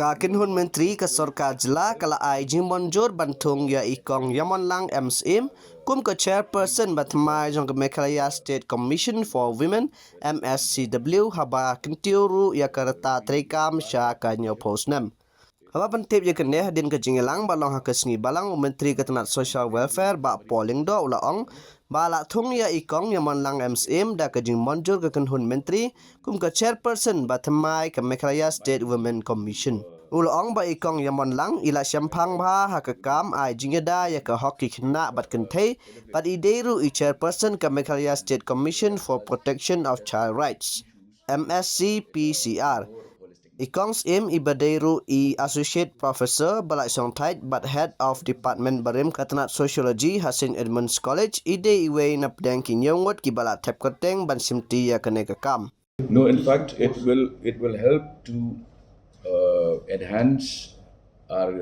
Kakin Hun Menteri ke Sorkar Jela kala ai jimbonjur Thung Ïamonlang Syiem kum ke Chairperson batmai jong ke Meghalaya State Commission for Women Mscw haba kentiuru ya kereta trekam sya kanyo posnam. Haba pentip ya keneh din ke jingelang balong ha kesngi balang Menteri Ketenat Social Welfare ba polling do ulaong bala Thung Ïamonlang Syiem da ke jimbonjur ke Hun Menteri kum ke Chairperson batmai ke Meghalaya State Women Commission. Ulaong ba Ïamonlang ila syampang ba ha kekam ai jingeda ya ke hoki kena bat kentei bat ideru Chairperson ke Meghalaya State Commission for Protection of Child Rights MSCPCR. Syiem ibaderu Associate Professor balai songtait but Head of Department Barim Ketenat Sociology Hasin Edmonds College ide iwe na pedang kinyongot ki bala tep keteng ban simti ya kene kekam. No, in fact, it will help to enhance our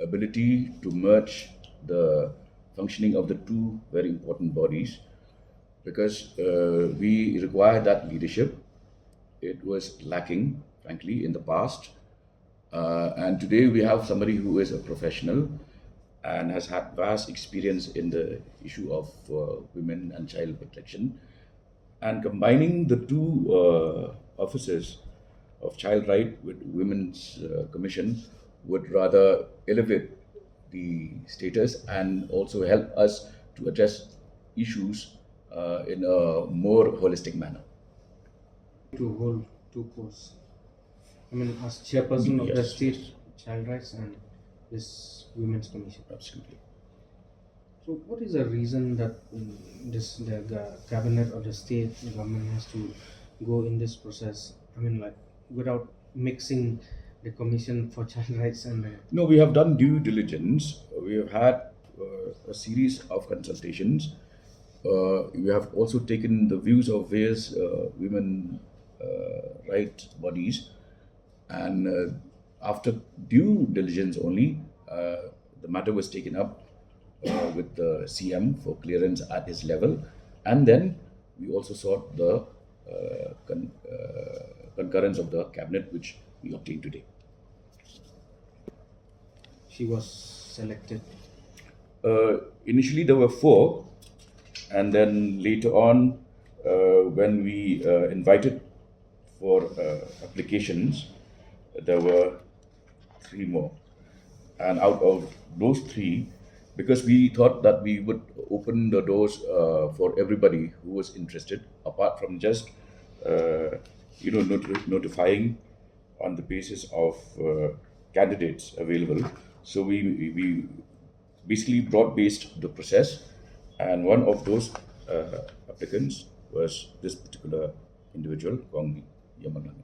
ability to merge the functioning of the two very important bodies, because we require that leadership. It was lacking, frankly, in the past, and today we have somebody who is a professional and has had vast experience in the issue of women and child protection. And combining the two offices of child right with women's commission would rather elevate the status and also help us to address issues in a more holistic manner. To hold two posts, I mean, as chairperson of the Yes. state child rights and this women's commission. Absolutely. So, what is the reason that the cabinet or the state government has to go in this process? I mean, like without mixing the commission for child rights and the No, we have done due diligence. We have had a series of consultations. We have also taken the views of various women rights bodies, and after due diligence only, the matter was taken up with the Syiem for clearance at his level, and then we also sought the concurrence of the cabinet, which we obtained today. she was selected. Initially, there were 4, and then later on, when we invited for applications, there were 3 more. And out of those 3, because we thought that we would open the doors for everybody who was interested, apart from just notifying on the basis of candidates available. So we basically broad-based the process, and one of those applicants was this particular individual, Thung Ïamonlang.